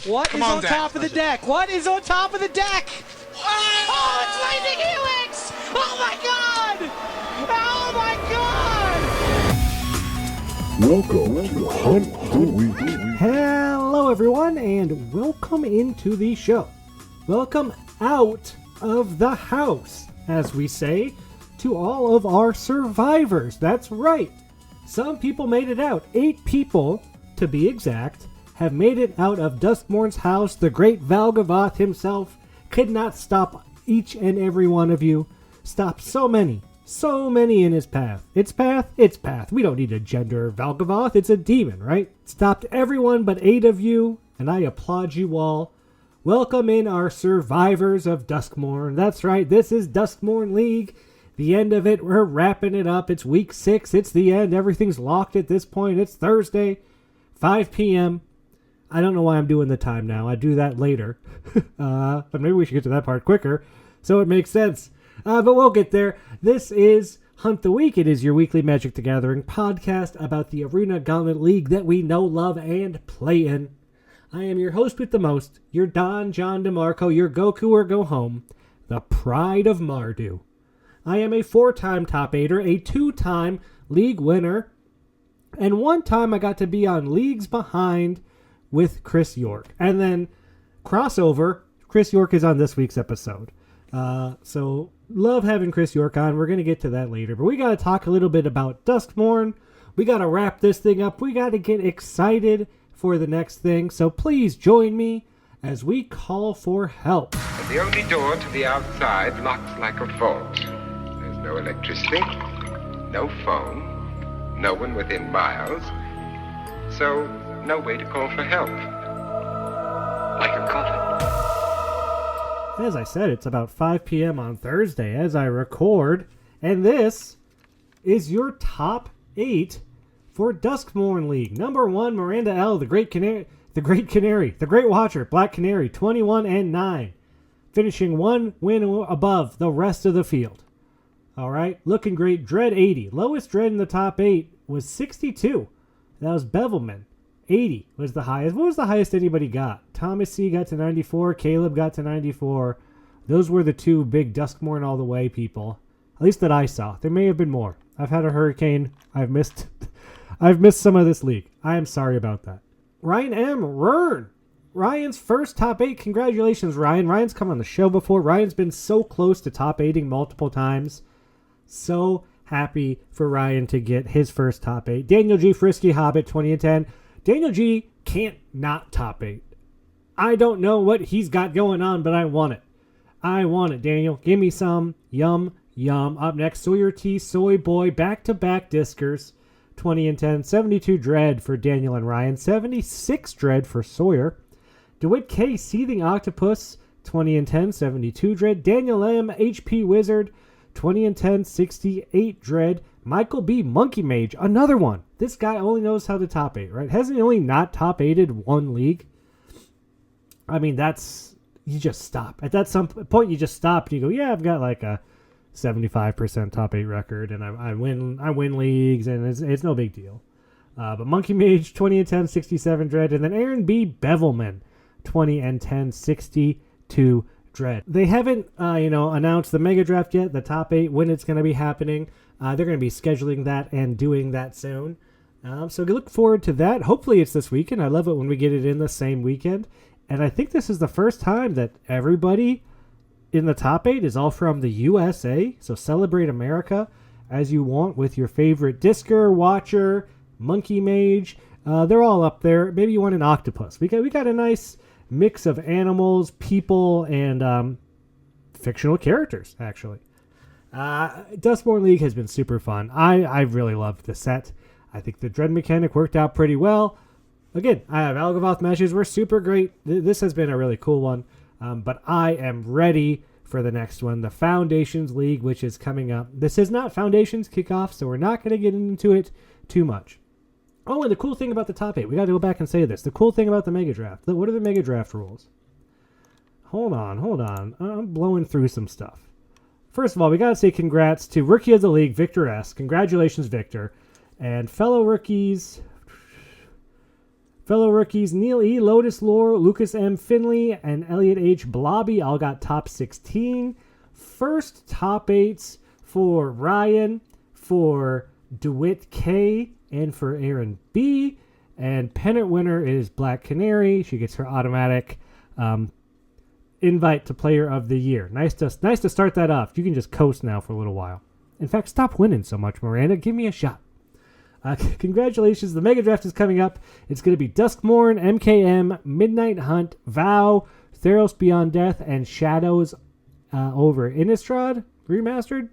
What is on top of the deck? What is on top of the deck? Oh, it's Lightning Helix! Oh my god! Oh my god! Welcome to Hunt the Week. Hello everyone and welcome into the show. Welcome out of the house, as we say, to all of our survivors. That's right. Some people made it out. 8 people, to be exact, have made it out of Duskmourn's house. The great Valgavoth himself could not stop each and every one of you. Stop so many in his path. Its path. We don't need to gender Valgavoth. It's a demon, right? Stopped everyone but 8 of you, and I applaud you all. Welcome in our survivors of Duskmourn. That's right, this is Duskmourn League. The end of it, we're wrapping it up. It's week 6. It's the end. Everything's locked at this point. It's Thursday, 5 p.m. I don't know why I'm doing the time now. I do that later. But maybe we should get to that part quicker so it makes sense. But we'll get there. This is Hunt the Week. It is your weekly Magic the Gathering podcast about the Arena Gauntlet League that we know, love, and play in. I am your host with the most, your Don John DeMarco, your Goku or Go Home, the Pride of Mardu. I am a 4-time top 8er, a 2-time league winner, and 1 time I got to be on Leagues Behind with Chris Yorke. And then crossover, Chris Yorke is on this week's episode. So love having Chris Yorke on. We're going to get to that later. But we got to talk a little bit about Duskmourn. We got to wrap this thing up. We got to get excited for the next thing. So please join me as we call for help. And the only door to the outside locks like a vault. There's no electricity, no phone, no one within miles. So no way to call for help. Like a coffin. As I said, it's about 5 p.m. on Thursday as I record, and this is your top 8 for Duskmourn League. Number 1, Miranda L., the Great Watcher, Black Canary, 21-9, finishing 1 win above the rest of the field. All right, looking great. Dread 80, lowest Dread in the top 8 was 62. That was Bevelman. 80 was the highest. What was the highest anybody got? Thomas C. got to 94. Caleb got to 94. Those were the 2 big Duskmourn all the way people, at least that I saw. There may have been more. I've had a hurricane. I've missed some of this league. I am sorry about that. Ryan M. Rern. Ryan's first top 8. Congratulations, Ryan. Ryan's come on the show before. Ryan's been so close to top 8ing multiple times. So happy for Ryan to get his first top 8. Daniel G. Frisky Hobbit, 20-10. Daniel G. can't not top 8. I don't know what he's got going on, but I want it. I want it, Daniel. Give me some. Yum, yum. Up next, Sawyer T. Soy Boy, back-to-back Diskers, 20-10. 72 Dread for Daniel and Ryan. 76 Dread for Sawyer. DeWitt K. Seething Octopus, 20-10. 72 Dread. Daniel M. HP Wizard, 20-10. 68 Dread. Michael B. Monkey Mage, another one. This guy only knows how to top 8, right? Hasn't he only not top 8'd 1 league? I mean, you just stop. At that some point, you just stop and you go, yeah, I've got like a 75% top 8 record, and I win leagues, and it's no big deal. But Monkey Mage, 20-10, 67 Dread, and then Aaron B. Bevelman, 20-10, 62 Dread. They haven't, announced the Mega Draft yet, the top 8, when it's going to be happening. They're going to be scheduling that and doing that soon. So look forward to that. Hopefully it's this weekend. I love it when we get it in the same weekend. And I think this is the first time that everybody in the top 8 is all from the USA. So celebrate America as you want with your favorite Disker, Watcher, Monkey Mage. They're all up there. Maybe you want an Octopus. We got a nice mix of animals, people, and fictional characters, actually. Duskmourn League has been super fun. I really loved the set. I think the Dread mechanic worked out pretty well. Again, Valgavoth matches were super great. This has been a really cool one. But I am ready for the next one, the Foundations League, which is coming up. This is not Foundations kickoff, so we're not going to get into it too much. Oh, and the cool thing about the top 8, we got to go back and say this. The cool thing about the Mega Draft. What are the Mega Draft rules? Hold on. I'm blowing through some stuff. First of all, we got to say congrats to Rookie of the League, Victor S. Congratulations, Victor. And fellow rookies, Fellow rookies Neil E., Lotus Lore, Lucas M. Finley, and Elliot H. Blobby all got top 16. First top 8s for Ryan, for DeWitt K., and for Aaron B. And pennant winner is Black Canary. She gets her automatic invite to Player of the Year. Nice to start that off. You can just coast now for a little while. In fact, stop winning so much, Miranda. Give me a shot. Congratulations. The Mega Draft is coming up. It's going to be Duskmorn, MKM, Midnight Hunt, Vow, Theros Beyond Death, and Shadows over Innistrad remastered.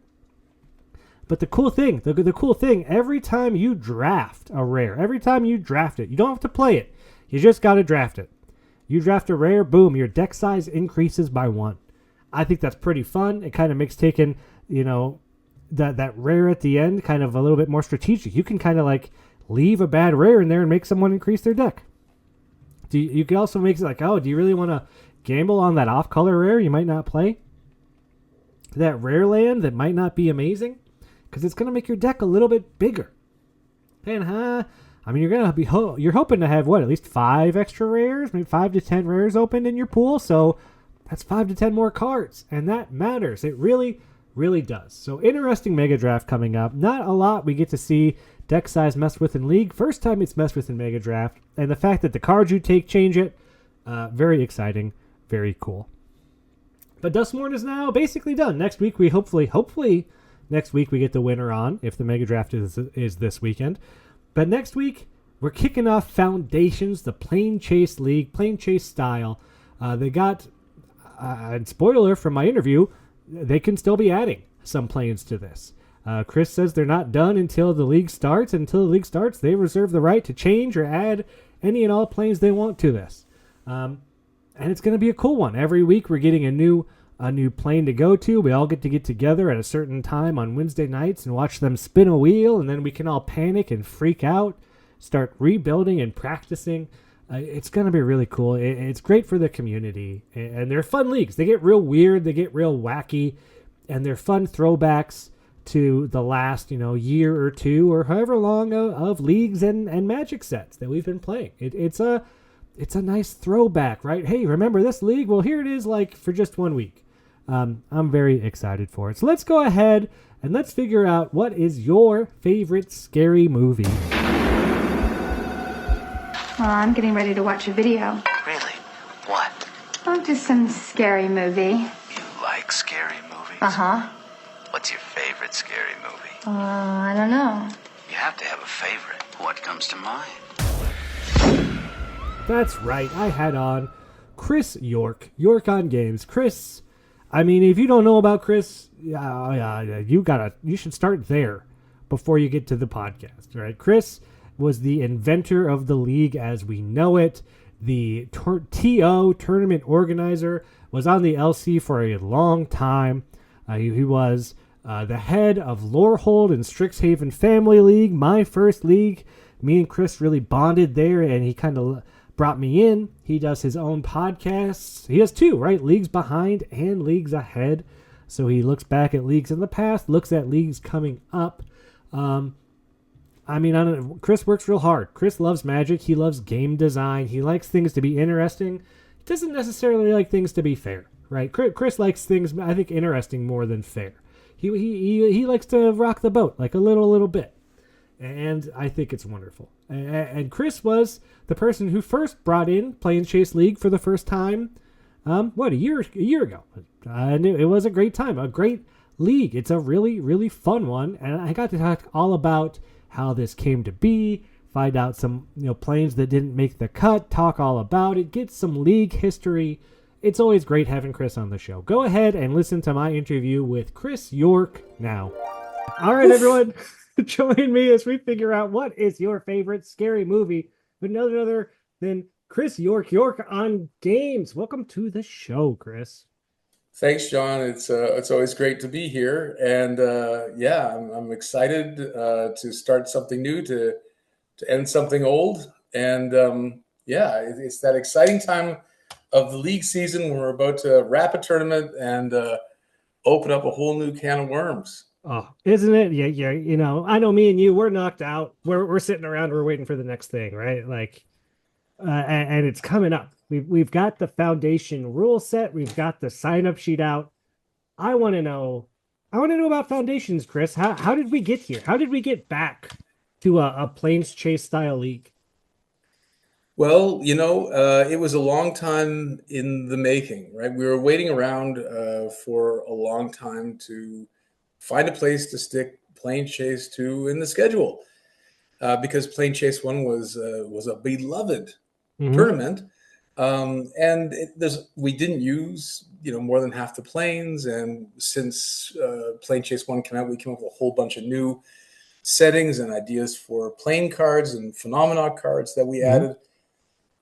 But the cool thing, every time you draft a rare, every time you draft it, you don't have to play it. You just got to draft it. You draft a rare, boom, your deck size increases by 1. I think that's pretty fun. It kind of makes taking, that rare at the end kind of a little bit more strategic. You can kind of like leave a bad rare in there and make someone increase their deck. You can also make it like, oh, do you really want to gamble on that off-color rare you might not play? That rare land that might not be amazing? Because it's going to make your deck a little bit bigger. And you're going to be you're hoping to have at least 5 extra rares, maybe 5 to 10 rares opened in your pool. So that's 5 to 10 more cards, and that matters. It really, really does. So interesting Mega Draft coming up. Not a lot we get to see deck size messed with in League. First time it's messed with in Mega Draft, and the fact that the cards you take change it, very exciting, very cool. But Duskmorn is now basically done. Next week we hopefully. Next week we get the winner on, if the Mega Draft is this weekend. But next week, we're kicking off Foundations, the Plane Chase League, Plane Chase style. They got, and spoiler from my interview, they can still be adding some planes to this. Chris says they're not done until the league starts. Until the league starts, they reserve the right to change or add any and all planes they want to this. And it's going to be a cool one. Every week we're getting a new plane to go to. We all get together at a certain time on Wednesday nights and watch them spin a wheel, and then we can all panic and freak out, start rebuilding and practicing. It's going to be really cool. It's great for the community, and they're fun leagues. They get real weird, they get real wacky, and they're fun throwbacks to the last year or two or however long of leagues and Magic sets that we've been playing. It's a nice throwback, right? Hey, remember this league? Well, here it is, like for just 1 week. I'm very excited for it. So let's go ahead and let's figure out what is your favorite scary movie. Well, I'm getting ready to watch a video. Really? What? Oh, just some scary movie. You like scary movies? Uh-huh. What's your favorite scary movie? I don't know. You have to have a favorite. What comes to mind? That's right. I had on Chris Yorke on Games. Chris, if you don't know about Chris, you should start there before you get to the podcast, right? Chris was the inventor of the league as we know it. The TO tournament organizer, was on the LC for a long time. He was the head of Lorehold and Strixhaven Family League, my first league. Me and Chris really bonded there, and he kind of brought me in. He does his own podcasts. He has 2, right? Leagues Behind and Leagues Ahead. So he looks back at leagues in the past, looks at leagues coming up. Chris works real hard. Chris loves Magic. He loves game design. He likes things to be interesting. He doesn't necessarily like things to be fair, right? Chris likes things, I think, interesting more than fair. He likes to rock the boat, like a little bit. And I think it's wonderful. And Chris was the person who first brought in Plane Chase League for the first time, a year ago. And it was a great time, a great league. It's a really, really fun one. And I got to talk all about how this came to be, find out some planes that didn't make the cut, talk all about it, get some league history. It's always great having Chris on the show. Go ahead and listen to my interview with Chris Yorke now. All right, everyone. Join me as we figure out what is your favorite scary movie with none other than Chris Yorke on Games. Welcome to the show, Chris. Thanks, John. It's always great to be here, and I'm excited to start something new, to end something old, and it's that exciting time of the league season when we're about to wrap a tournament and open up a whole new can of worms. Oh, isn't it? Yeah. I know me and you, we're knocked out. We're sitting around, we're waiting for the next thing, right? Like, and it's coming up. We've got the foundation rule set. We've got the sign up sheet out. I want to know. I want to know about foundations, Chris. How did we get here? How did we get back to a planes chase style league? Well, it was a long time in the making, right? We were waiting around for a long time to find a place to stick Plane Chase 2 in the schedule, because Plane Chase 1 was a beloved tournament, and we didn't use more than half the planes. And since Plane Chase 1 came out, we came up with a whole bunch of new settings and ideas for plane cards and phenomena cards that we added.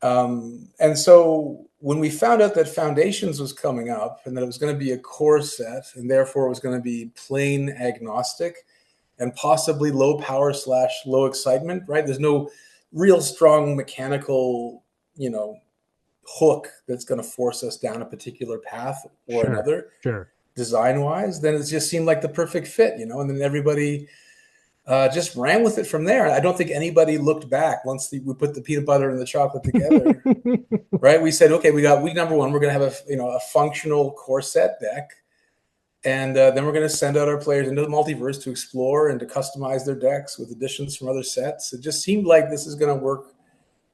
And so when we found out that Foundations was coming up and that it was going to be a core set and therefore it was going to be plane agnostic and possibly low power / low excitement, right? There's no real strong mechanical, hook that's going to force us down a particular path or another, design wise, then it just seemed like the perfect fit, and then everybody just ran with it from there. I don't think anybody looked back once we put the peanut butter and the chocolate together. Right? We said, okay, we got week number 1. We're going to have a functional core set deck, and then we're going to send out our players into the multiverse to explore and to customize their decks with additions from other sets. It just seemed like this is going to work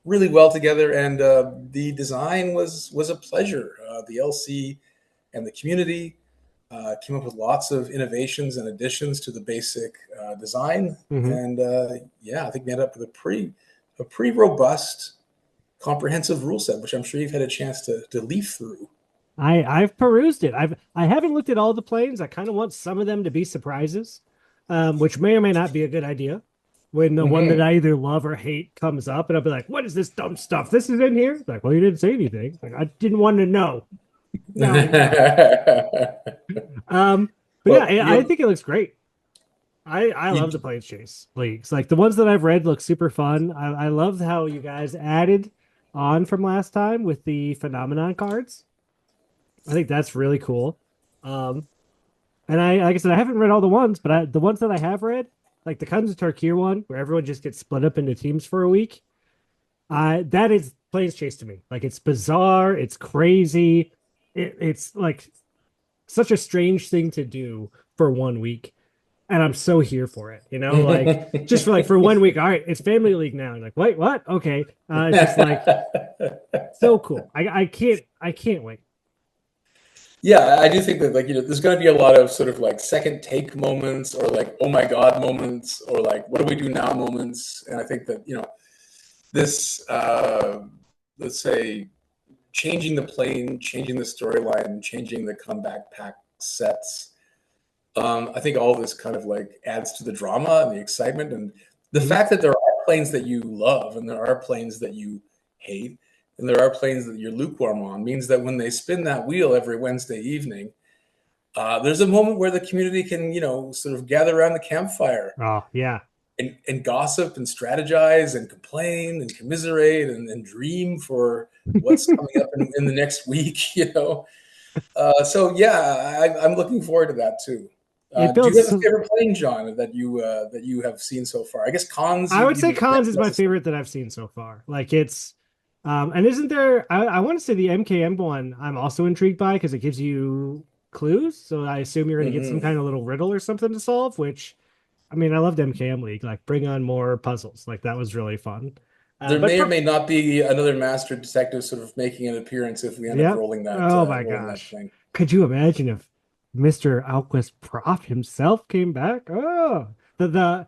really well together, and the design was a pleasure. The LC and the community came up with lots of innovations and additions to the basic design, and I think we ended up with a pretty robust, comprehensive rule set, which I'm sure you've had a chance to leaf through. I've perused it. I haven't looked at all the planes. I kind of want some of them to be surprises, which may or may not be a good idea. When the one that I either love or hate comes up, and I'll be like, "What is this dumb stuff? This is in here." It's like, well, you didn't say anything. Like, I didn't want to know. No. I think it looks great. I love the Planes Chase leagues. Like the ones that I've read look super fun. I love how you guys added on from last time with the phenomenon cards. I think that's really cool. And like I said, I haven't read all the ones, but the ones that I have read, like the Cousins Tarkir one, where everyone just gets split up into teams for a week, that is Planes Chase to me. Like it's bizarre, it's crazy, it's like such a strange thing to do for 1 week, and I'm so here for it. Like just for 1 week. All right, it's Family League now. And like, wait, what? Okay, it's just like so cool. I can't wait. Yeah, I do think that there's going to be a lot of sort of like second take moments, or like, oh my God moments, or like, what do we do now moments. And I think that, this, let's say, changing the plane, changing the storyline, changing the comeback pack sets. I think all of this kind of like adds to the drama and the excitement, and the fact that there are planes that you love and there are planes that you hate, and there are planes that you're lukewarm on, means that when they spin that wheel every Wednesday evening, there's a moment where the community can, sort of gather around the campfire. Oh, yeah. And gossip and strategize and complain and commiserate and dream for what's coming up in the next week, So yeah, I'm looking forward to that too. Do you have a favorite plane, John, that you have seen so far? I guess Cons. I would say Cons is my favorite that I've seen so far. Like it's, and isn't there? I want to say the MKM one. I'm also intrigued by because it gives you clues. So I assume you're going to get some kind of little riddle or something to solve. Which, I mean, I loved MKM League. Like, bring on more puzzles. Like that was really fun. There may or may not be another master detective sort of making an appearance if we end up rolling that. Oh my gosh! Could you imagine if Mr. Alquist Prof himself came back? Oh, the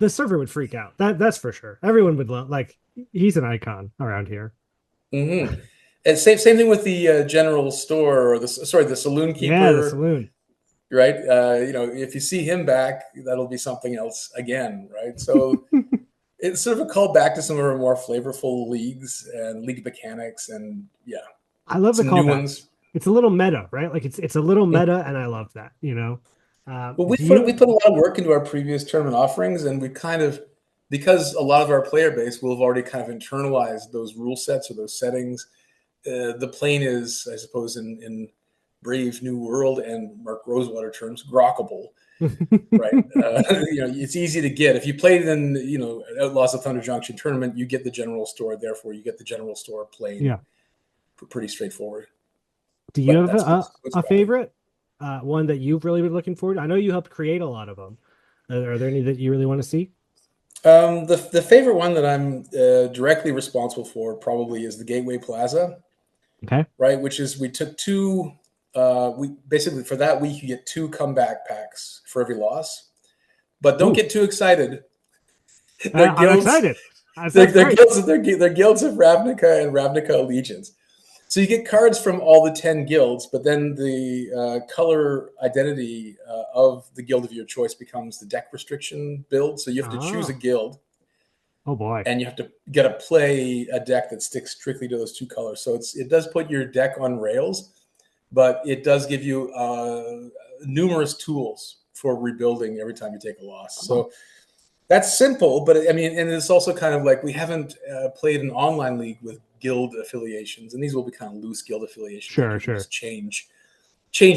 server would freak out. That's for sure. Everyone would love. Like, he's an icon around here. And same thing with the general store, or the saloon keeper. Yeah, the saloon. Right. If you see him back, that'll be something else again. Right. So. It's sort of a call back to some of our more flavorful leagues and league mechanics, and I love the callbacks. It's a little meta, right? Like it's a little meta, and I love that. Well, we put a lot of work into our previous tournament offerings, and we kind of, because a lot of our player base will have already kind of internalized those rule sets or those settings. The plane is, I suppose, in Brave New World and Mark Rosewater terms, grokkable, right? It's easy to get. If you played in, Outlaws of Thunder Junction tournament, you get the general store. Therefore, you get the general store plane. Yeah. Pretty straightforward. Do you have what's a favorite? One that you've really been looking forward to? I know you helped create a lot of them. Are there any that you really want to see? The favorite one that I'm directly responsible for probably is the Gateway Plaza. Okay. Right, which is we took two. We basically for that week you get 2 comeback packs for every loss, but don't get too excited. I'm excited. They're guilds of Ravnica and Ravnica Allegiance. So you get cards from all the 10 guilds, but then the color identity of the guild of your choice becomes the deck restriction build. So you have to choose a guild. Oh boy! And you have to play a deck that sticks strictly to those 2 colors. So it does put your deck on rails, but it does give you numerous tools for rebuilding every time you take a loss. So that's simple, but I mean, and it's also kind of like we haven't played an online league with guild affiliations, and these will be kind of loose guild affiliations. Sure. Just change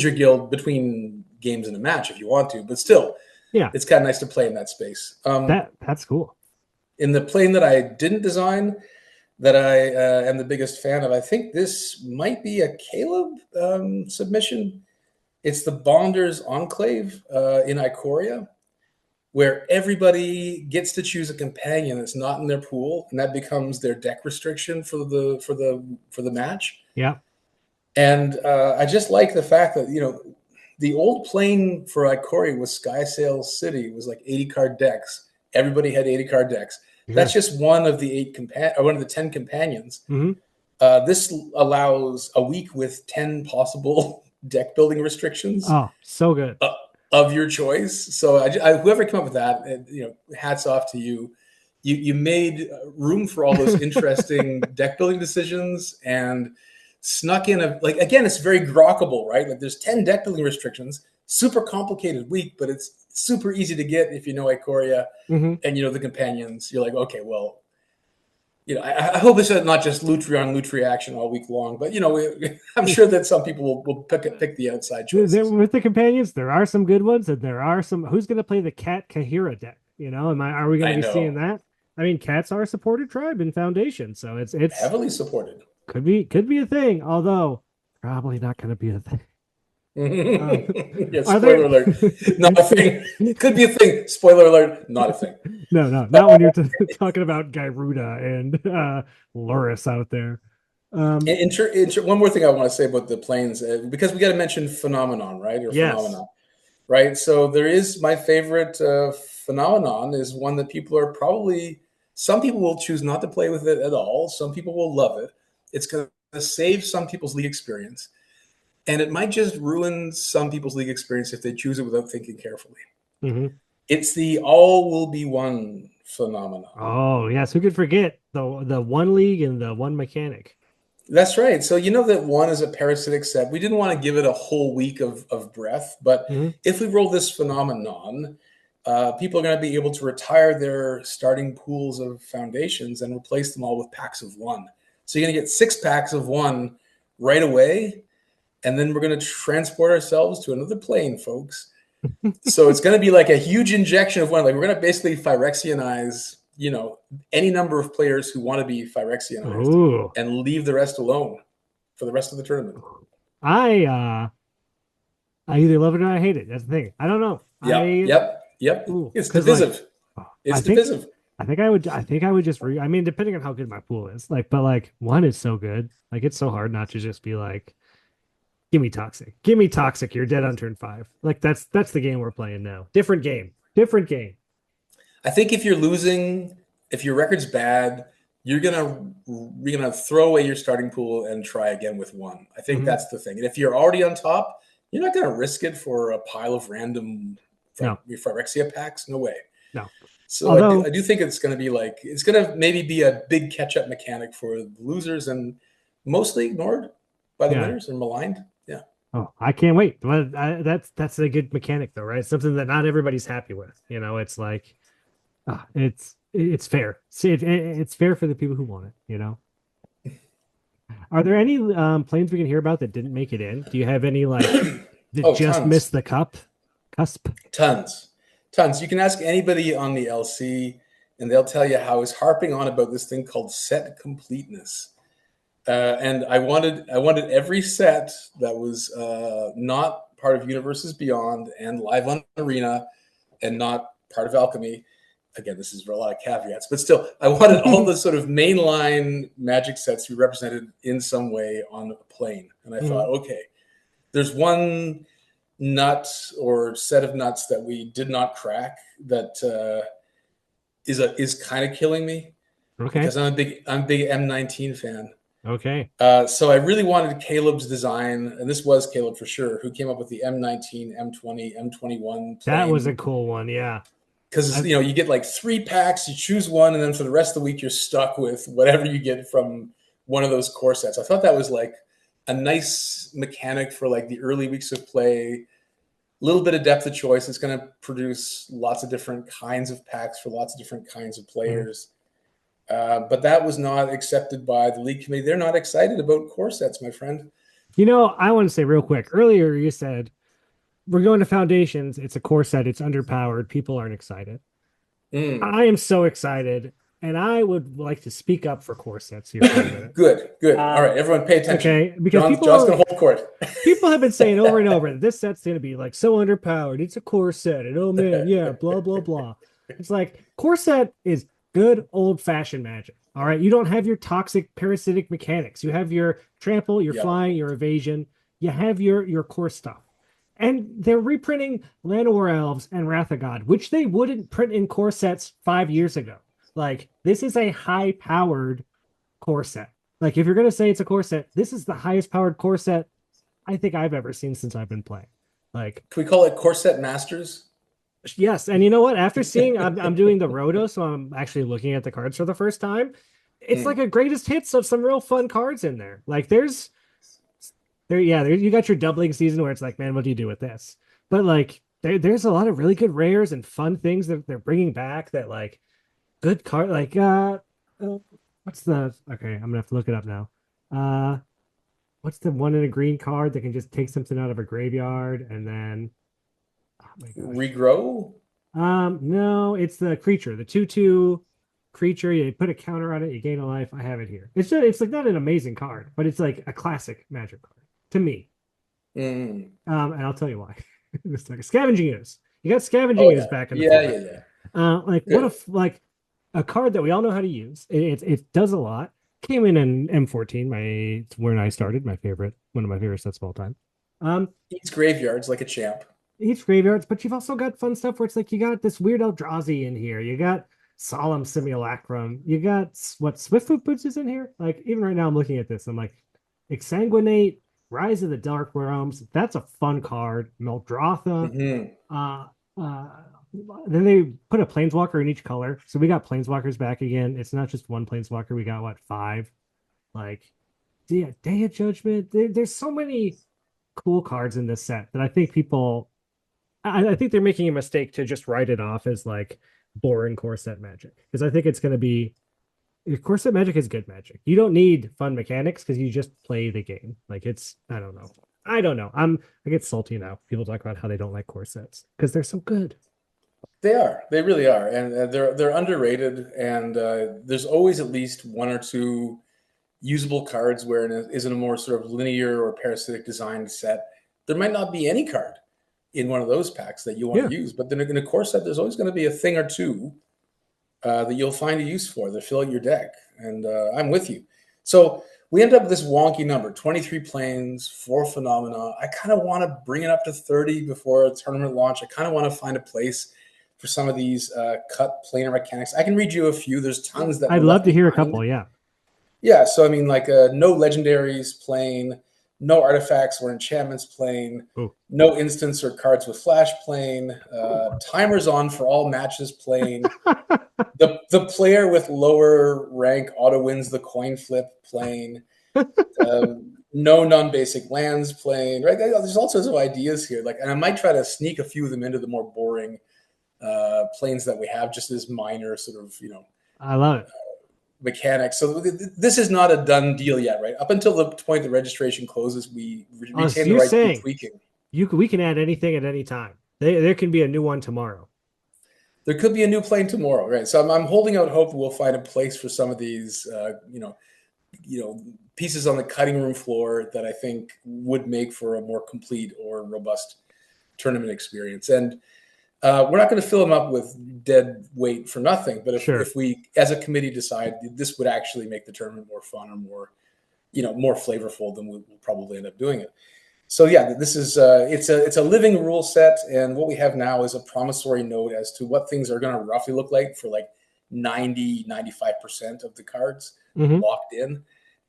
your guild between games in a match if you want to, but still, it's kind of nice to play in that space. That's cool. In the plane that I didn't design, that I am the biggest fan of, I think this might be a Caleb submission. It's the Bonders Enclave in Ikoria, where everybody gets to choose a companion that's not in their pool, and that becomes their deck restriction for the match. Yeah. And I just like the fact that the old plane for Ikoria was Skysail City. It was like 80 card decks. Everybody had 80 card decks. Sure. That's just one of the 10 companions. Mm-hmm. This allows a week with 10 possible deck building restrictions. Oh, so good. Of your choice. So whoever came up with that, hats off to you. You made room for all those interesting deck building decisions and snuck in again, it's very grokkable, right? Like there's 10 deck building restrictions, super complicated week, but it's super easy to get if you know Ikoria and the companions. You're like, okay, well, I hope it's not just Lutri on Lutri action all week long, but I'm sure that some people will pick the outside choices. With the companions, there are some good ones, and there are some. Who's going to play the Cat Kahira deck? Are we going to be seeing that? I mean, cats are a supported tribe in Foundation, so it's heavily supported. Could be a thing, although probably not going to be a thing. Spoiler alert. Not a thing. Could be a thing. Spoiler alert. Not a thing. No, not when you're talking about Gyruda and Loris out there. One more thing I want to say about the planes, because we got to mention Phenomenon, right? Phenomenon, right? So there is my favorite Phenomenon is one that some people will choose not to play with it at all. Some people will love it. It's going to save some people's league experience. And it might just ruin some people's league experience if they choose it without thinking carefully. Mm-hmm. It's the all will be one phenomenon. Oh, yes. Who could forget the one league and the one mechanic? That's right. So that one is a parasitic set. We didn't want to give it a whole week of breath, but if we roll this phenomenon, people are going to be able to retire their starting pools of foundations and replace them all with packs of 1. So you're going to get 6 packs of 1 right away. And then we're going to transport ourselves to another plane, folks. So it's going to be like a huge injection of 1. Like we're going to basically Phyrexianize, any number of players who want to be Phyrexianized and leave the rest alone for the rest of the tournament. I either love it or I hate it. That's the thing. I don't know. Yep. It's divisive. It's divisive. I think I would just depending on how good my pool is. But 1 is so good. It's so hard not to just be like, give me toxic. You're dead on turn 5. That's the game we're playing now. Different game. I think if you're losing, if your record's bad, you're gonna throw away your starting pool and try again with 1. I think that's the thing. And if you're already on top, you're not gonna risk it for a pile of random Phyrexia packs. No way. No. So I do think it's gonna be it's gonna maybe be a big catch-up mechanic for the losers and mostly ignored by the winners and maligned. Yeah. Oh, I can't wait. But that's a good mechanic, though, right? Something that not everybody's happy with. It's like, it's fair. See, it's fair for the people who want it. Are there any planes we can hear about that didn't make it in? Do you have any like that Oh, just tons. missed the cusp? Tons. You can ask anybody on the LC, and they'll tell you how I was harping on about this thing called set completeness. And I wanted every set that was not part of Universes Beyond and Live on Arena and not part of Alchemy. Again, this is for a lot of caveats, but still, I wanted all the sort of mainline Magic sets to be represented in some way on a plane. And I thought, okay, there's one nut or set of nuts that we did not crack that is kind of killing me Okay. because I'm a big M19 fan. Okay. So I really wanted Caleb's design, and this was Caleb for sure, who came up with the M19, M20, M21 That was a plane. cool one. Yeah. Because you get like 3 packs, you choose one, and then for the rest of the week you're stuck with whatever you get from one of those core sets. I thought that was like a nice mechanic for like the early weeks of play. A little bit of depth of choice. It's going to produce lots of different kinds of packs for lots of different kinds of players. But that was not accepted by the league committee. They're not excited about core sets, my friend. I want to say real quick. Earlier, you said we're going to Foundations. It's a core set. It's underpowered. People aren't excited. I am so excited, and I would like to speak up for core sets here for a minute. Good. All right, everyone, pay attention. Okay, because John's going to hold court. People have been saying over and over that this set's going to be like so underpowered. It's a core set, and oh man, yeah, blah blah blah. It's like core set is good old-fashioned Magic. All right, you don't have your toxic parasitic mechanics. You have your trample, your flying, your evasion. You have your core stuff. And they're reprinting Llanowar Elves and Wrath of God, which they wouldn't print in core sets 5 years ago. Like, this is a high-powered core set. Like, if you're going to say it's a core set, this is the highest powered core set I think I've ever seen since I've been playing. Like, can we call it Core Set Masters? Yes, and you know what? After seeing, I'm doing the Roto, so I'm actually looking at the cards for the first time. It's like a greatest hits of some real fun cards in there. Like you got your doubling season where it's like, man, what do you do with this? But like, there's a lot of really good rares and fun things that they're bringing back. That like good card. Like, what's the? Okay, I'm gonna have to look it up now. What's the one in a green card that can just take something out of a graveyard and then? Oh my gosh. Regrow? No, it's the creature, the 2/2 creature. You put a counter on it, you gain a life. I have it here. It's like not an amazing card, but it's like a classic Magic card to me. And I'll tell you why. It's like a Scavenging Ooze. You got Scavenging Ooze back in the format. Like good. What a card that we all know how to use. It does a lot. Came in M14. It's where I started. One of my favorite sets of all time. Eats graveyards like a champ. Each graveyards, but you've also got fun stuff where it's like you got this weird Eldrazi in here. You got Solemn Simulacrum. You got Swiftfoot Boots is in here. Like even right now, I'm looking at this. I'm like, Exsanguinate, Rise of the Dark Realms. That's a fun card. Meldrotha. Then they put a Planeswalker in each color, so we got Planeswalkers back again. It's not just one Planeswalker. We got 5. Like, yeah, Day of Judgment. There's so many cool cards in this set that I think I think they're making a mistake to just write it off as like boring core set Magic, because I think it's going to be core set Magic is good Magic. You don't need fun mechanics because you just play the game. Like I don't know. I get salty now. People talk about how they don't like core sets because they're so good. They really are, and they're underrated. And there's always at least 1 or 2 usable cards where it is in a more sort of linear or parasitic designed set. There might not be any card in one of those packs that you want to use, but then in a core set, there's always going to be a thing or two that you'll find a use for that fill out your deck. And I'm with you. So we end up with this wonky number, 23 planes, 4 phenomena. I kind of want to bring it up to 30 before a tournament launch. I kind of want to find a place for some of these cut planar mechanics. I can read you a few. There's tons that I'd love to hear a couple. Yeah, so I mean, like no legendaries playing, no artifacts or enchantments playing, no instants or cards with flash playing, timers on for all matches playing, the player with lower rank auto wins the coin flip playing, no non-basic lands playing, right? There's all sorts of ideas here. Like, and I might try to sneak a few of them into the more boring planes that we have just as minor sort of, I love it. mechanics. So this is not a done deal yet, right? Up until the point the registration closes, we retain So the you're right to saying keep tweaking. we can add anything at any time. There can be a new one tomorrow. There could be a new plane tomorrow, right? So I'm holding out hope we'll find a place for some of these, pieces on the cutting room floor that I think would make for a more complete or robust tournament experience. And we're not going to fill them up with dead weight for nothing. But if we, as a committee, decide this would actually make the tournament more fun or more flavorful, then we'll probably end up doing it. So yeah, this is it's a living rule set, and what we have now is a promissory note as to what things are going to roughly look like for like 95% of the cards locked in.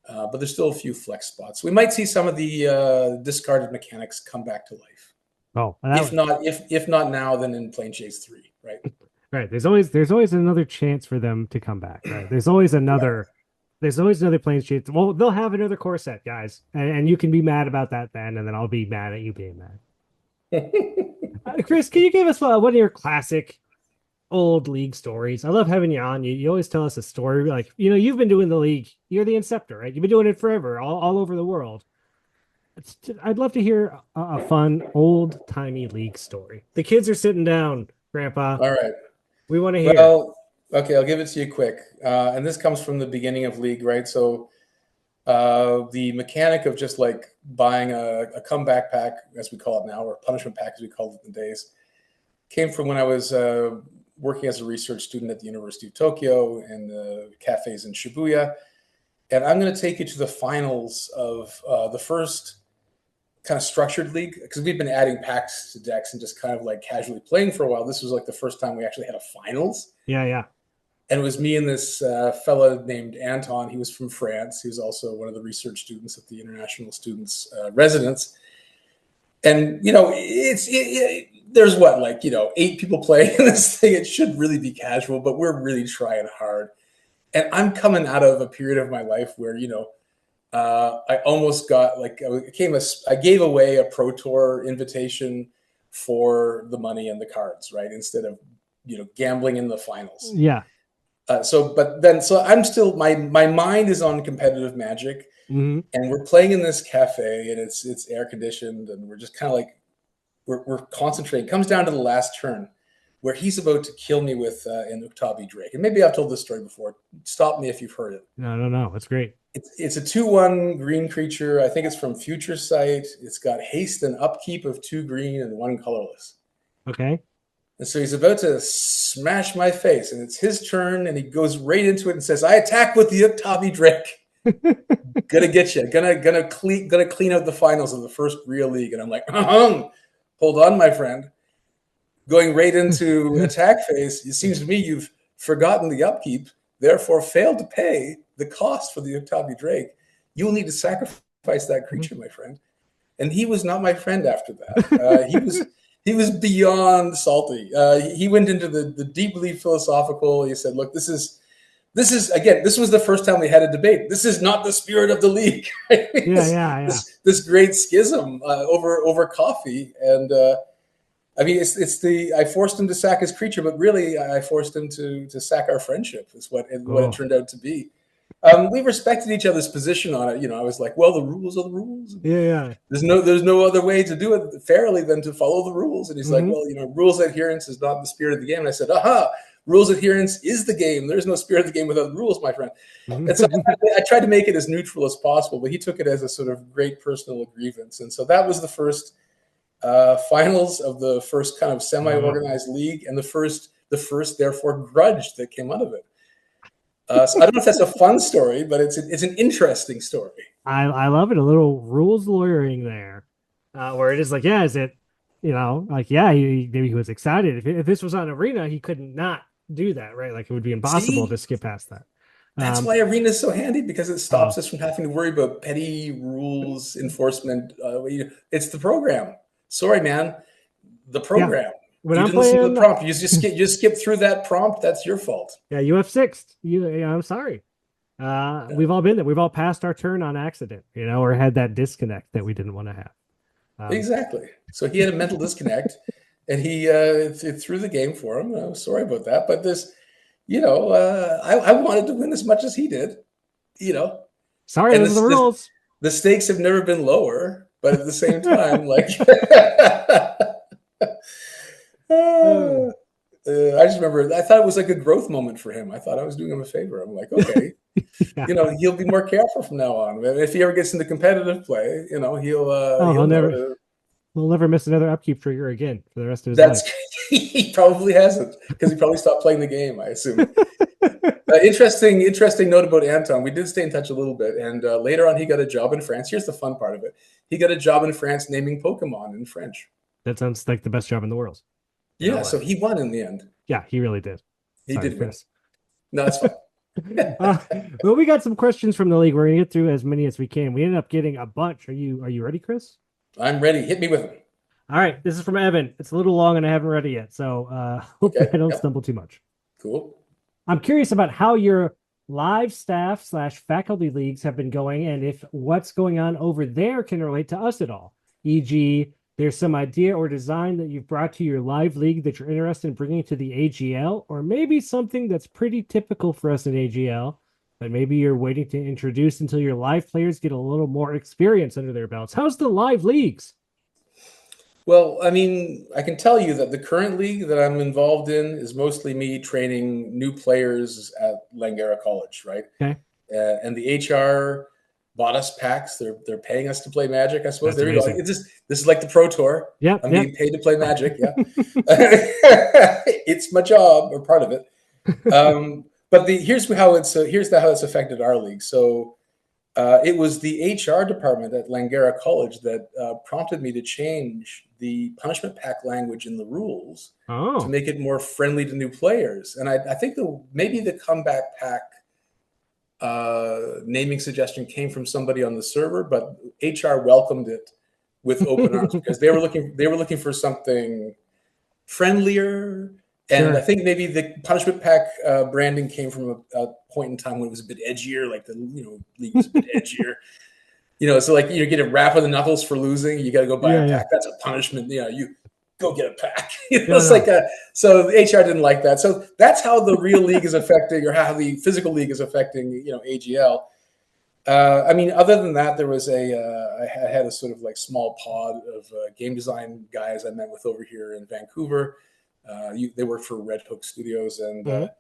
But there's still a few flex spots. We might see some of the discarded mechanics come back to life. Oh, if not now, then in Plane Chase 3, right? Right. There's always another chance for them to come back. Right. There's always another. There's always another Plane Chase. Well, they'll have another core set, guys, and you can be mad about that then, and then I'll be mad at you being mad. Chris, can you give us one of your classic old league stories? I love having you on. You always tell us a story. Like, you've been doing the league. You're the inceptor, right? You've been doing it forever, all over the world. I'd love to hear a fun, old-timey league story. The kids are sitting down, Grandpa. All right. We want to hear. Well, okay, I'll give it to you quick. And this comes from the beginning of league, right? So the mechanic of just like buying a comeback pack, as we call it now, or punishment pack, as we called it in the days, came from when I was working as a research student at the University of Tokyo and the cafes in Shibuya. And I'm going to take you to the finals of the first kind of structured league, because we've been adding packs to decks and just kind of like casually playing for a while. This was like the first time we actually had a finals. Yeah. And it was me and this fella named Anton. He was from France. He was also one of the research students at the International Students Residence. And, there's 8 people playing in this thing. It should really be casual, but we're really trying hard. And I'm coming out of a period of my life where, I almost got I gave away a Pro Tour invitation for the money and the cards, right? Instead of, gambling in the finals. Yeah. So I'm still, my mind is on competitive Magic, and we're playing in this cafe, and it's air conditioned, and we're just kind of like, we're concentrating. It comes down to the last turn where he's about to kill me with an Uktabi Drake. And maybe I've told this story before. Stop me if you've heard it. No. That's great. It's a 2/1 green creature. I think it's from Future Sight. It's got haste and upkeep of 2 green and 1 colorless. Okay. And so he's about to smash my face, and it's his turn, and he goes right into it and says, "I attack with the Uktabi Drake. Gonna get you. Gonna clean out the finals of the first real league." And I'm like, hold on, my friend. Going right into attack phase, it seems to me you've forgotten the upkeep, therefore failed to pay the cost for the Uktabi Drake. You will need to sacrifice that creature, my friend. And he was not my friend after that. He was beyond salty. He went into the deeply philosophical. He said, "Look, this is again. This was the first time we had a debate. This is not the spirit of the league." Right? Yeah. This great schism over coffee, and I forced him to sack his creature, but really I forced him to sack our friendship. Is what it turned out to be. We respected each other's position on it. I was like, well, the rules are the rules. Yeah. There's no other way to do it fairly than to follow the rules. And he's like, well, rules adherence is not the spirit of the game. And I said, rules adherence is the game. There's no spirit of the game without rules, my friend. And so I tried to make it as neutral as possible, but he took it as a sort of great personal grievance. And so that was the first finals of the first kind of semi-organized league, and the first therefore grudge that came out of it. So I don't know if that's a fun story, but it's an interesting story. I love it. A little rules lawyering there, where it is like, yeah, is it, he was excited. If this was on Arena, he could not do that, right? Like it would be impossible to skip past that. That's why Arena is so handy, because it stops us from having to worry about petty rules enforcement. It's the program. Sorry, man, the program. Yeah. When you I'm didn't playing see the prompt. You just skip through that prompt. That's your fault. Yeah, you have 6th. I'm sorry. We've all been there. We've all passed our turn on accident, or had that disconnect that we didn't want to have. Exactly. So he had a mental disconnect, and he threw the game for him. I'm sorry about that, but this, I wanted to win as much as he did, you know, Sorry, and those are the rules. the stakes have never been lower, but at the same time, like, I just remember, I thought it was like a growth moment for him. I thought I was doing him a favor. I'm like, okay, Yeah. he'll be more careful from now on. If he ever gets into competitive play, he'll Oh, he'll know never. to. He'll never miss another upkeep trigger again for the rest of his That's life. he probably hasn't because he probably stopped playing the game, I assume. Interesting note about Anton. We did stay in touch a little bit, and later on, he got a job in France. Here's the fun part of it: he got a job in France naming Pokemon in French. That sounds like the best job in the world. Yeah, so he won in the end. Yeah, he really did. He Sorry, did win. Chris. No, that's fine. Well, we got some questions from the league. We're gonna get through as many as we can. We ended up getting a bunch. Are you ready, Chris? I'm ready. Hit me with them. All right, this is from Evan. It's a little long and I haven't read it yet, so hopefully I don't stumble too much. Cool. I'm curious about how your live staff / faculty leagues have been going and if what's going on over there can relate to us at all. E.g., there's some idea or design that you've brought to your live league that you're interested in bringing to the AGL, or maybe something that's pretty typical for us in AGL, but maybe you're waiting to introduce until your live players get a little more experience under their belts. How's the live leagues? Well, I mean, I can tell you that the current league that I'm involved in is mostly me training new players at Langara College, right? Okay. And the HR bought us packs. They're paying us to play Magic, I suppose. That's there amazing. you go. This is like the Pro Tour. Yep, I'm yep. getting paid to play Magic. Yeah, it's my job or part of it. But here's how it's affected our league. So it was the HR department at Langara College that prompted me to change the punishment pack language in the rules to make it more friendly to new players. And I think maybe the comeback pack naming suggestion came from somebody on the server, but HR welcomed it with open arms because they were looking for something friendlier. And Sure. I think maybe the punishment pack branding came from a point in time when it was a bit edgier, like the league was a bit edgier. So like get a rap on the knuckles for losing, you got to go buy a pack. That's a punishment. You go get a pack. So the HR didn't like that. So that's how the real league is affecting, or how the physical league is affecting, AGL. I mean, other than that, there was I had a sort of like small pod of game design guys I met with over here in Vancouver. They work for Red Hook Studios, and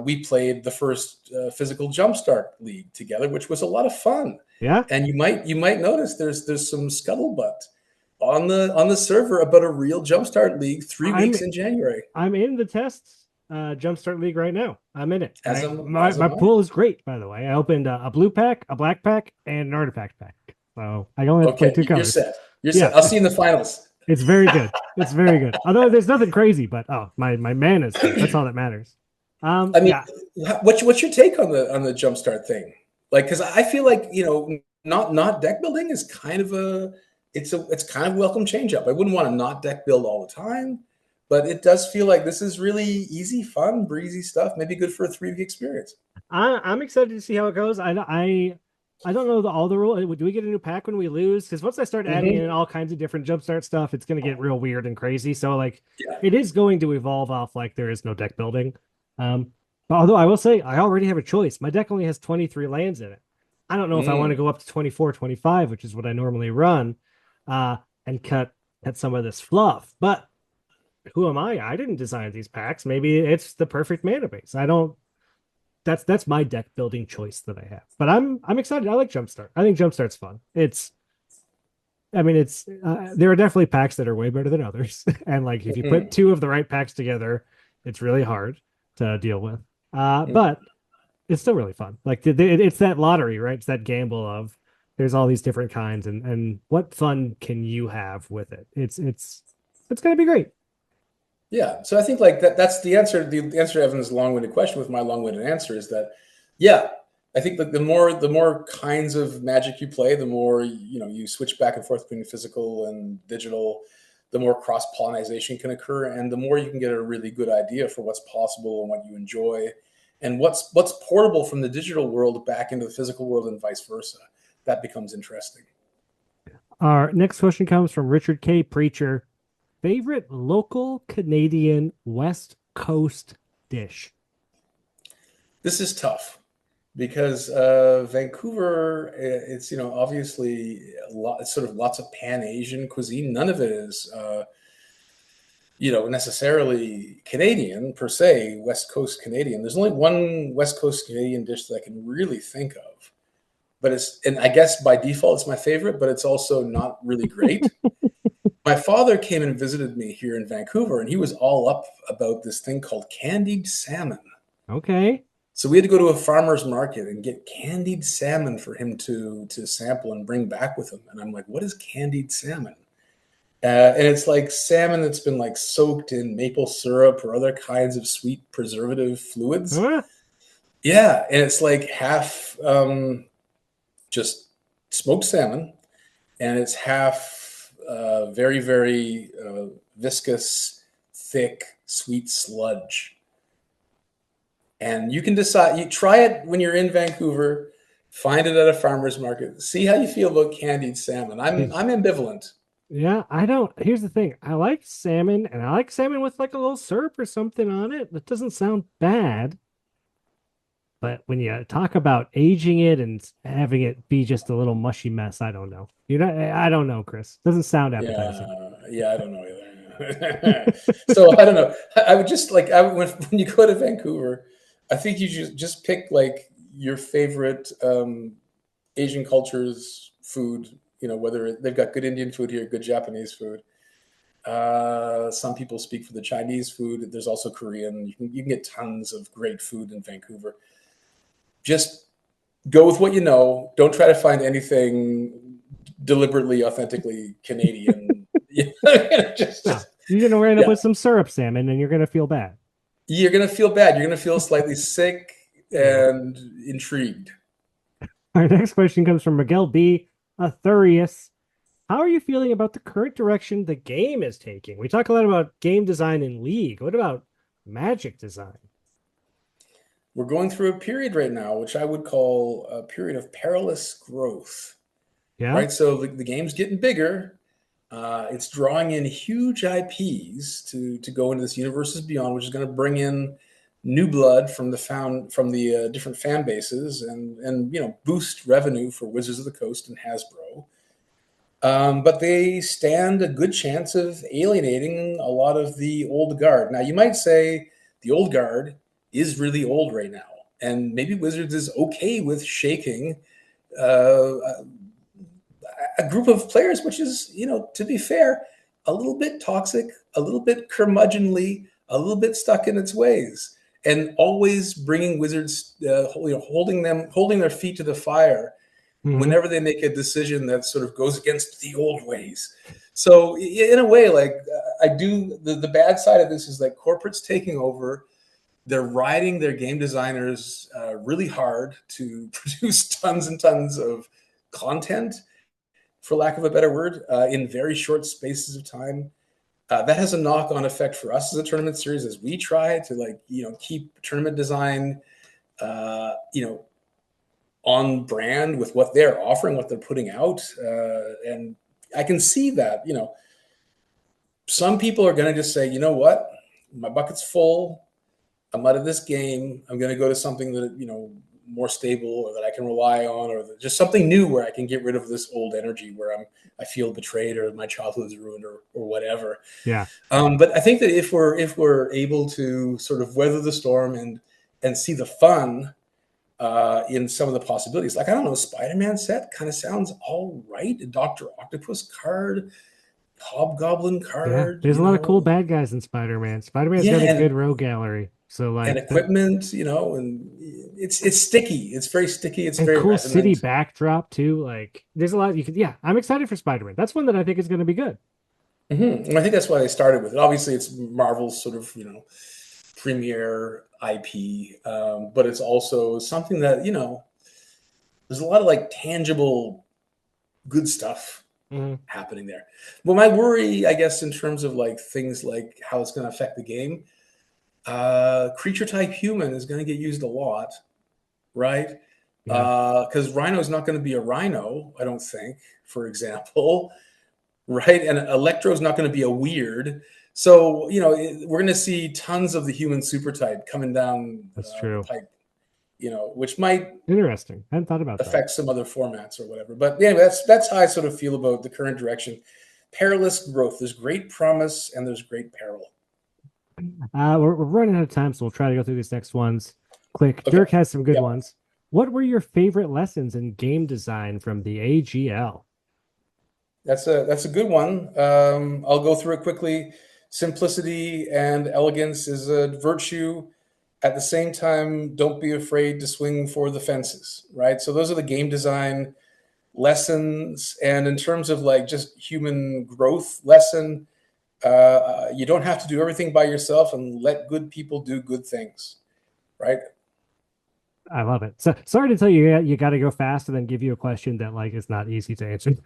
we played the first physical jumpstart league together, which was a lot of fun. Yeah. And you might notice there's some scuttlebutt on the server about a real jumpstart league 3 weeks in January. I'm in the test jumpstart league right now. I'm in it. My pool is great, by the way. I opened a blue pack, a black pack, and an artifact pack. So I only have to play 2 colors. You're set. I'll see you in the finals. It's very good. It's very good. Although there's nothing crazy, but my mana is good. That's all that matters. I mean, what's your take on the jumpstart thing? Like, because I feel like not deck building is kind of it's kind of welcome change up. I wouldn't want to not deck build all the time, but it does feel like this is really easy, fun, breezy stuff. Maybe good for a 3-week experience. I'm excited to see how it goes. I don't know all the rules. Do we get a new pack when we lose? Because once I start adding in all kinds of different jumpstart stuff, it's going to get real weird and crazy. So it is going to evolve off like there is no deck building. Although I will say I already have a choice. My deck only has 23 lands in it. I don't know if I want to go up to 24, 25, which is what I normally run, and cut some of this fluff. But who am I? I didn't design these packs. Maybe it's the perfect mana base. That's my deck building choice that I have. But I'm excited. I like Jumpstart. I think Jumpstart's fun. There are definitely packs that are way better than others. And like if you put 2 of the right packs together, it's really hard to deal with. But it's still really fun. Like it's that lottery, right? It's that gamble of there's all these different kinds, and what fun can you have with it? It's gonna be great. Yeah, so I think like that's the answer. The answer to Evan's long-winded question with my long-winded answer is that, yeah, I think that the more kinds of Magic you play, the more you switch back and forth between physical and digital, the more cross-pollination can occur, and the more you can get a really good idea for what's possible and what you enjoy, and what's portable from the digital world back into the physical world and vice versa. That becomes interesting. Our next question comes from Richard K. Preacher. Favorite local Canadian West Coast dish? This is tough because Vancouver, it's obviously it's sort of lots of Pan Asian cuisine. None of it is necessarily Canadian per se, West Coast Canadian. There's only one West Coast Canadian dish that I can really think of, and I guess by default it's my favorite, but it's also not really great. My father came and visited me here in Vancouver, and he was all up about this thing called candied salmon. Okay. So we had to go to a farmer's market and get candied salmon for him to sample and bring back with him. And I'm like, what is candied salmon? And it's like salmon that's been like soaked in maple syrup or other kinds of sweet preservative fluids. Huh? Yeah, and it's like half just smoked salmon, and it's half very, very viscous, thick, sweet sludge. And you can decide, you try it when you're in Vancouver, find it at a farmer's market, see how you feel about candied salmon. I'm ambivalent. Yeah, I don't. Here's the thing. I like salmon, and I like salmon with like a little syrup or something on it. That doesn't sound bad. But when you talk about aging it and having it be just a little mushy mess, I don't know. I don't know, Chris. Doesn't sound appetizing. Yeah, I don't know either. So I don't know. I would just like when you go to Vancouver, I think you just pick like your favorite Asian culture's food. Whether they've got good Indian food here, good Japanese food. Some people speak for the Chinese food. There's also Korean. You can get tons of great food in Vancouver. Just go with what you know. Don't try to find anything deliberately, authentically Canadian. You're gonna end up with some syrup salmon, and you're gonna feel bad. You're gonna feel bad. You're gonna feel slightly sick and intrigued. Our next question comes from Miguel B. Athurius. How are you feeling about the current direction the game is taking? We talk a lot about game design in League. What about Magic design? We're going through a period right now, which I would call a period of perilous growth. Yeah. Right. So the game's getting bigger. It's drawing in huge IPs to go into this Universes Beyond, which is going to bring in new blood from the different fan bases and boost revenue for Wizards of the Coast and Hasbro. But they stand a good chance of alienating a lot of the old guard. Now, you might say the old guard is really old right now, and maybe Wizards is okay with shaking a group of players, which is, to be fair, a little bit toxic, a little bit curmudgeonly, a little bit stuck in its ways, and always bringing Wizards, holding their feet to the fire whenever they make a decision that sort of goes against the old ways. So in a way, like the bad side of this is like corporate's taking over. They're riding their game designers really hard to produce tons and tons of content, for lack of a better word, in very short spaces of time. That has a knock-on effect for us as a tournament series as we try to keep tournament design, on brand with what they're offering, what they're putting out. And I can see that, some people are going to just say, you know what, my bucket's full. I'm out of this game. I'm going to go to something that, more stable or that I can rely on, or just something new where I can get rid of this old energy where I feel betrayed or my childhood is ruined or whatever. Yeah. But I think that if we're able to sort of weather the storm and see the fun in some of the possibilities, like, I don't know, Spider-Man set kind of sounds all right. A Dr. Octopus card, Hobgoblin card. Yeah, there's a lot of cool bad guys in Spider-Man. Spider-Man's got a good rogue gallery. So and equipment, and it's sticky. It's very sticky. It's very cool resonant. City backdrop too. Like, there's a lot you could. Yeah, I'm excited for Spider-Man. That's one that I think is going to be good. Mm-hmm. And I think that's why they started with it. Obviously, it's Marvel's sort of premier IP, but it's also something that there's a lot of like tangible good stuff happening there. Well, my worry, I guess, in terms of like things like how it's going to affect the game. Creature type human is going to get used a lot, right? Because Rhino is not going to be a Rhino, I don't think, for example, right? And Electro is not going to be a weird. So we're going to see tons of the human super type coming down. That's true. The pipe. which might Interesting. I hadn't thought about that. affect some other formats or whatever. But anyway, that's how I sort of feel about the current direction. Perilous growth. There's great promise and there's great peril. We're running out of time, so we'll try to go through these next ones quick. Okay. Dirk has some good Yep. ones. What were your favorite lessons in game design from the AGL? That's a good one. I'll go through it quickly. Simplicity and elegance is a virtue. At the same time, don't be afraid to swing for the fences, right? So those are the game design lessons. And in terms of like just human growth lesson, you don't have to do everything by yourself, and let good people do good things, right? I love it. So sorry to tell you, you got to go fast and then give you a question that like is not easy to answer.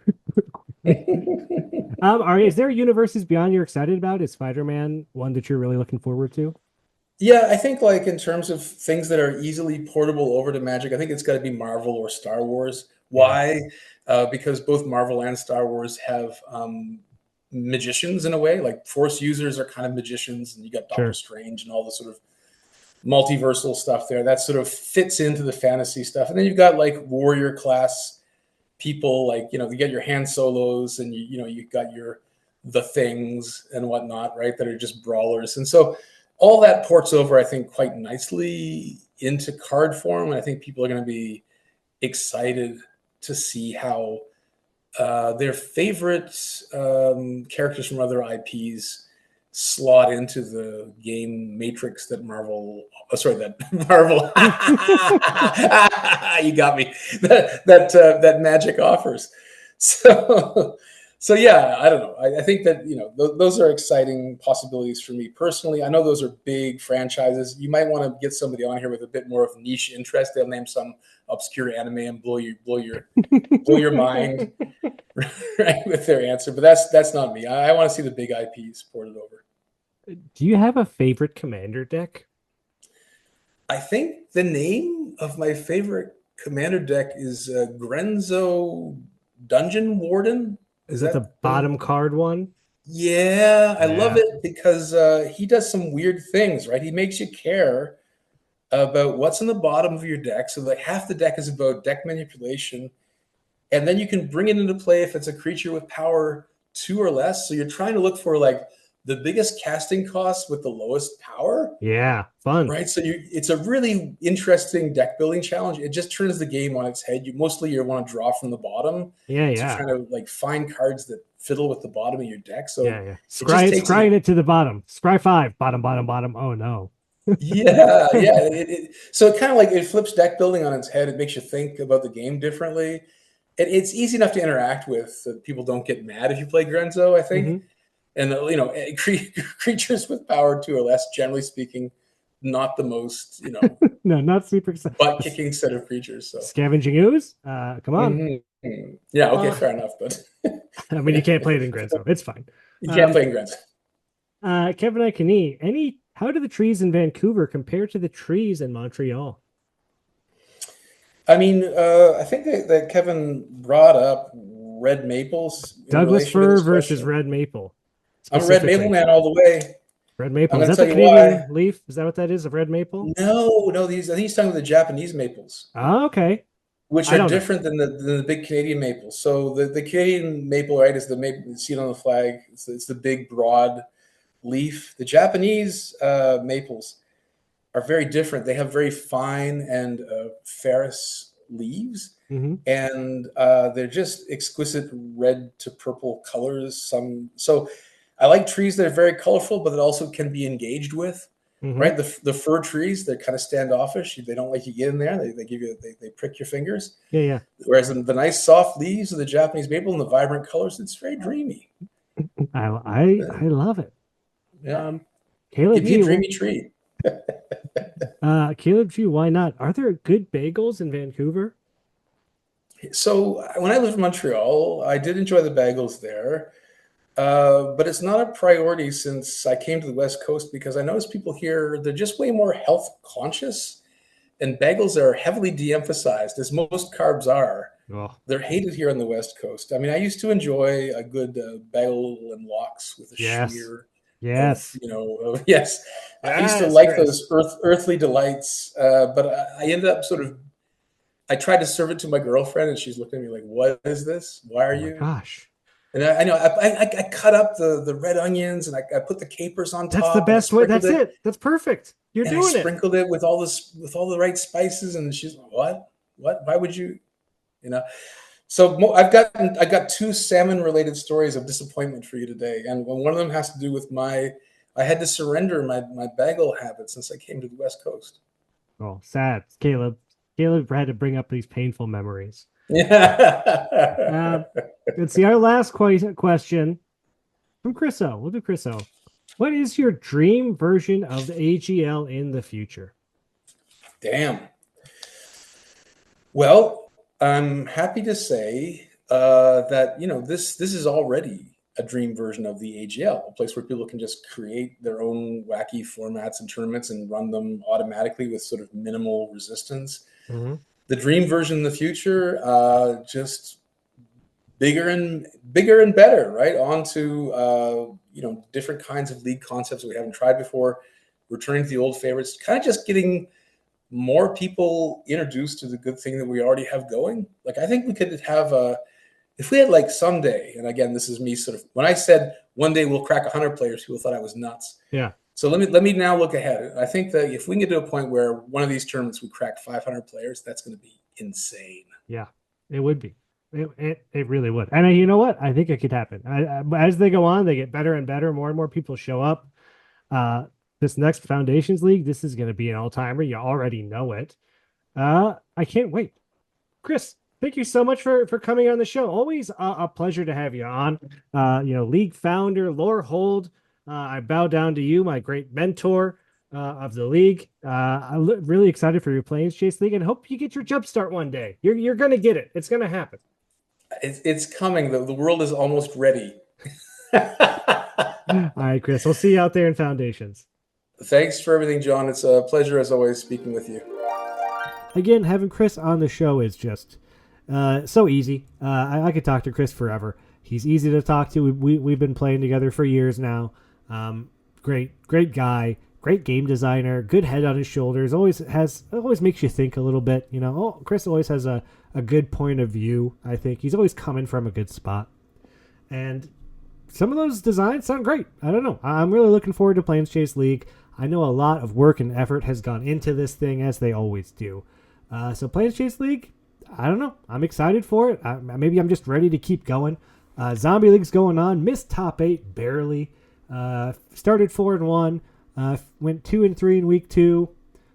Is there universes beyond you're excited about? Is Spider-Man one that you're really looking forward to? Yeah, I think like in terms of things that are easily portable over to Magic, I think it's got to be Marvel or Star Wars. Why? Because both Marvel and Star Wars have magicians in a way. Like Force users are kind of magicians, and you got Doctor Strange and all the sort of multiversal stuff there. That sort of fits into the fantasy stuff. And then you've got like warrior class people, like, you get your Han Solos, and you've got your the Things and whatnot, right? That are just brawlers. And so all that ports over, I think, quite nicely into card form. And I think people are going to be excited to see how their favorite characters from other IPs slot into the game matrix that Marvel, you got me, that Magic offers. So yeah, I don't know. I think that, those are exciting possibilities for me personally. I know those are big franchises. You might want to get somebody on here with a bit more of niche interest. They'll name some obscure anime and blow your mind right with their answer. But that's not me. I want to see the big IPs ported over. Do you have a favorite commander deck? I think the name of my favorite commander deck is Grenzo Dungeon Warden. Is that the bottom card one? Yeah, I love it because he does some weird things, right? He makes you care about what's in the bottom of your deck. So like half the deck is about deck manipulation. And then you can bring it into play if it's a creature with power 2 or less. So you're trying to look for like the biggest casting costs with the lowest power. Yeah, fun. Right. So it's a really interesting deck building challenge. It just turns the game on its head. You want to draw from the bottom. Yeah. To kind of like find cards that fiddle with the bottom of your deck. So scrying it to the bottom. Scry 5, bottom. Oh no. Yeah. So it kind of like it flips deck building on its head. It makes you think about the game differently. It's easy enough to interact with. People don't get mad if you play Grenzo, I think. Mm-hmm. And creatures with power 2 or less, generally speaking, not the most, no, not super butt kicking set of creatures. So Scavenging Ooze, come on. Mm-hmm. Yeah, okay, fair enough. But I mean, you can't play it in Grenzo. It's fine. You can't play in Grenzo. Kevin Ikeni, how do the trees in Vancouver compare to the trees in Montreal? I mean, I think that Kevin brought up red maples. Douglas fir versus red maple. I'm a red maple man all the way. Red maple. Is that the Canadian leaf? Is that what that is, of red maple? No. I think he's talking about the Japanese maples. Oh, okay. Which are different than the big Canadian maple. So the Canadian maple, right, is the maple you see it on the flag. It's the big, broad leaf. The Japanese maples are very different. They have very fine and ferrous leaves. Mm-hmm. And they're just exquisite red to purple colors. So I like trees that are very colorful, but that also can be engaged with. Mm-hmm. Right, the fir trees, they're kind of standoffish. They don't like you get in there. They give you they prick your fingers. Yeah. Whereas the nice soft leaves of the Japanese maple and the vibrant colors, it's very dreamy. I love it. Yeah, Caleb give me a dreamy tree. Caleb G, why not? Are there good bagels in Vancouver? So when I lived in Montreal, I did enjoy the bagels there. But it's not a priority since I came to the West Coast, because I notice people here, they're just way more health conscious, and bagels are heavily de-emphasized, as most carbs are. Oh. They're hated here on the West Coast. I mean, I used to enjoy a good bagel and lox with a shear Yes. Yes. I used to Yes, like Chris. those earthly delights, but I ended up I tried to serve it to my girlfriend, and she's looking at me like, "What is this? Why are Oh my you?" gosh. And I know I cut up the red onions, and I put the capers on That's the top, and I best way. sprinkled That's it, it. That's perfect. You're and I doing it. sprinkled it with all the right spices, and she's like, "What? Why would you?" You know. So I got two salmon related stories of disappointment for you today, and one of them has to do with I had to surrender my bagel habit since I came to the West Coast. Oh, sad. Caleb. Caleb had to bring up these painful memories. Yeah. Let's see. Our last question from Chris O. We'll do Chris O. What is your dream version of the AGL in the future? Damn. Well, I'm happy to say that this is already a dream version of the AGL, a place where people can just create their own wacky formats and tournaments and run them automatically with sort of minimal resistance. Mm-hmm. The dream version in the future, just bigger and better, right? On to different kinds of league concepts we haven't tried before. Returning to the old favorites, kind of just getting more people introduced to the good thing that we already have going. Like, I think we could have if we had like someday, and again, this is me sort of, when I said one day we'll crack 100 players, people thought I was nuts. Yeah. So let me now look ahead. I think that if we can get to a point where one of these tournaments we crack 500 players, that's going to be insane. Yeah, it would be. It really would. And you know what? I think it could happen. As they go on, they get better and better. More and more people show up. This next Foundations League, this is going to be an all-timer. You already know it. I can't wait. Chris, thank you so much for coming on the show. Always a pleasure to have you on. League founder, Lore Hold. I bow down to you, my great mentor of the league. I'm really excited for your Plains Chase League and hope you get your jump start one day. You're going to get it. It's going to happen. It's coming. The world is almost ready. All right, Chris. We'll see you out there in Foundations. Thanks for everything, John. It's a pleasure, as always, speaking with you. Again, having Chris on the show is just so easy. I could talk to Chris forever. He's easy to talk to. We've been playing together for years now. Great guy, great game designer, good head on his shoulders. Always makes you think a little bit. Chris always has a good point of view. I think he's always coming from a good spot, and some of those designs sound great. I don't know. I'm really looking forward to Plains Chase League. I know a lot of work and effort has gone into this thing, as they always do. So Plains Chase League, I don't know. I'm excited for it. Maybe I'm just ready to keep going. Zombie League's going on. Missed top 8 barely. Started 4-1. Went 2-3 in week 2.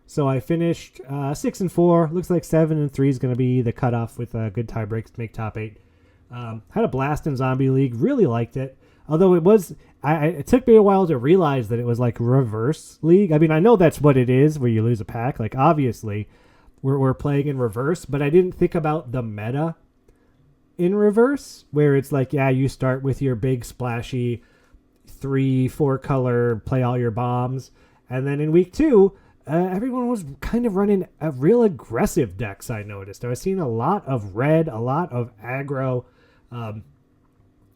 So I finished 6-4. Looks like 7-3 is going to be the cutoff with good tie breaks to make top 8. Had a blast in Zombie League. Really liked it. Although it took me a while to realize that it was like reverse league. I mean, I know that's what it is, where you lose a pack. Like, obviously, we're playing in reverse, but I didn't think about the meta in reverse, where it's like, yeah, you start with your big splashy 3-4 color, play all your bombs, and then in week 2, everyone was kind of running a real aggressive decks. I noticed I was seeing a lot of red, a lot of aggro.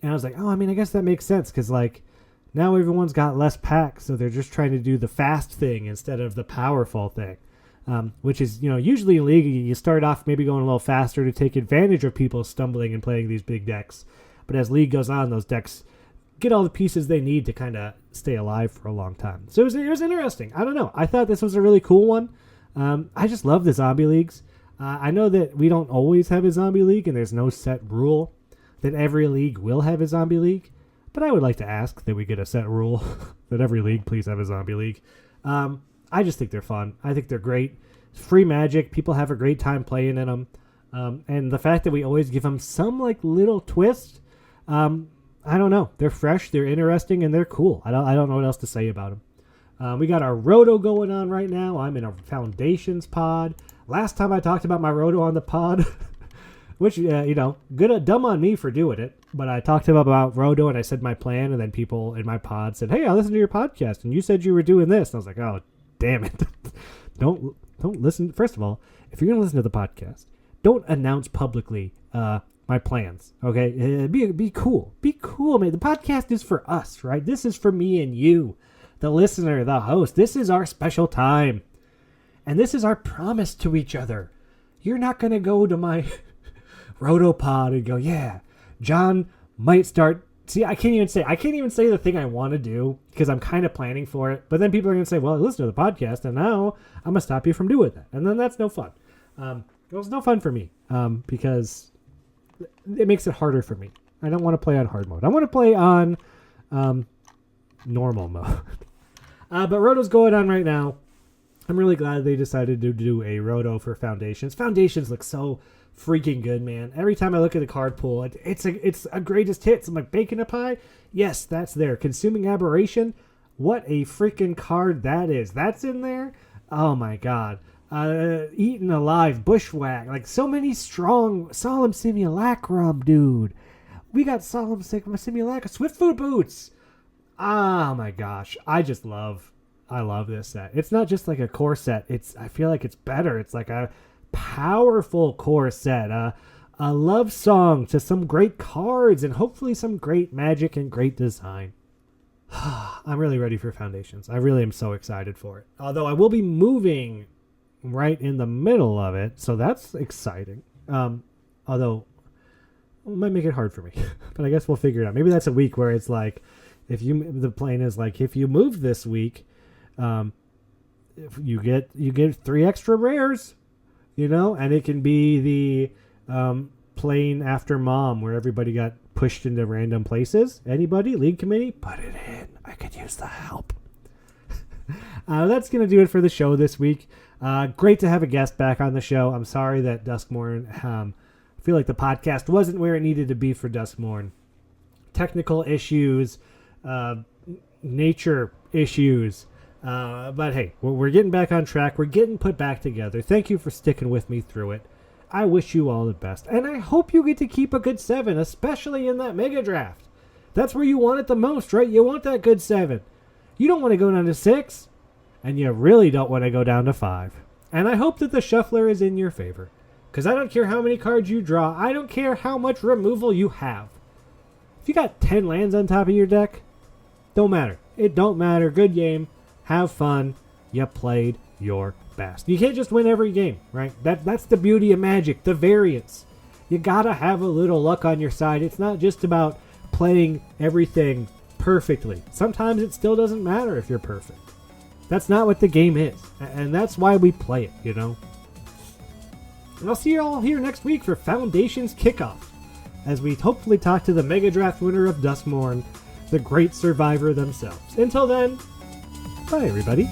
And I was like, oh, I mean, I guess that makes sense, because, like, now everyone's got less packs, so they're just trying to do the fast thing instead of the powerful thing, which is, usually in League, you start off maybe going a little faster to take advantage of people stumbling and playing these big decks. But as League goes on, those decks get all the pieces they need to kind of stay alive for a long time. So it was interesting. I don't know. I thought this was a really cool one. I just love the Zombie Leagues. I know that we don't always have a Zombie League, and there's no set rule that every league will have a Zombie League, but I would like to ask that we get a set rule that every league please have a Zombie League. I just think they're fun. I think they're great. Free magic. People have a great time playing in them. And the fact that we always give them some like little twist, I don't know. They're fresh, they're interesting, and they're cool. I don't know what else to say about them. We got our Roto going on right now. I'm in a Foundations pod. Last time I talked about my Roto on the pod, which, dumb on me for doing it. But I talked about Roto and I said my plan, and then people in my pod said, hey, I listened to your podcast and you said you were doing this. And I was like, oh, damn it. Don't listen. First of all, if you're going to listen to the podcast, don't announce publicly my plans. Okay, be cool. Be cool, man. The podcast is for us, right? This is for me and you, the listener, the host. This is our special time. And this is our promise to each other. You're not going to go to my Rotopod and go, yeah, John might start. See, I can't even say the thing I want to do because I'm kind of planning for it. But then people are going to say, well, listen to the podcast, and now I'm going to stop you from doing that. And then that's no fun. It was no fun for me because it makes it harder for me. I don't want to play on hard mode. I want to play on normal mode. But Roto's going on right now. I'm really glad they decided to do a Roto for Foundations. Foundations look so freaking good, man. Every time I look at the card pool, it's a greatest hits. I'm like, Bacon a Pie? Yes, that's there. Consuming Aberration? What a freaking card that is. That's in there? Oh my god. Eaten Alive, Bushwhack. Like, so many strong. Solemn Simulacrum, dude. We got Solemn Simulacrum. Swift Food Boots. Oh my gosh. I love this set. It's not just like a core set. I feel like it's better. It's like a powerful core set. A love song to some great cards and hopefully some great magic and great design. I'm really ready for Foundations. I really am so excited for it. Although I will be moving right in the middle of it, so that's exciting. Although it might make it hard for me, but I guess we'll figure it out. Maybe that's a week where it's like, the plan is like, if you move this week, if you get 3 extra rares, and it can be the playing after Mom where everybody got pushed into random places. Anybody? League committee? Put it in. I could use the help. That's going to do it for the show this week. Great to have a guest back on the show. I'm sorry that Duskmorn, I feel like the podcast wasn't where it needed to be for Duskmorn. Technical issues, nature issues. But hey, we're getting back on track. We're getting put back together. Thank you for sticking with me through it. I wish you all the best. And I hope you get to keep a good 7, especially in that mega draft. That's where you want it the most, right? You want that good 7. You don't want to go down to 6. And you really don't want to go down to 5. And I hope that the shuffler is in your favor. Because I don't care how many cards you draw. I don't care how much removal you have. If you got 10 lands on top of your deck, don't matter. It don't matter. Good game. Have fun. You played your best. You can't just win every game, right? That's the beauty of Magic, the variance. You gotta have a little luck on your side. It's not just about playing everything perfectly. Sometimes it still doesn't matter if you're perfect. That's not what the game is. And that's why we play it, And I'll see you all here next week for Foundations Kickoff, as we hopefully talk to the Mega Draft winner of Duskmorn, the great survivor themselves. Until then, bye everybody.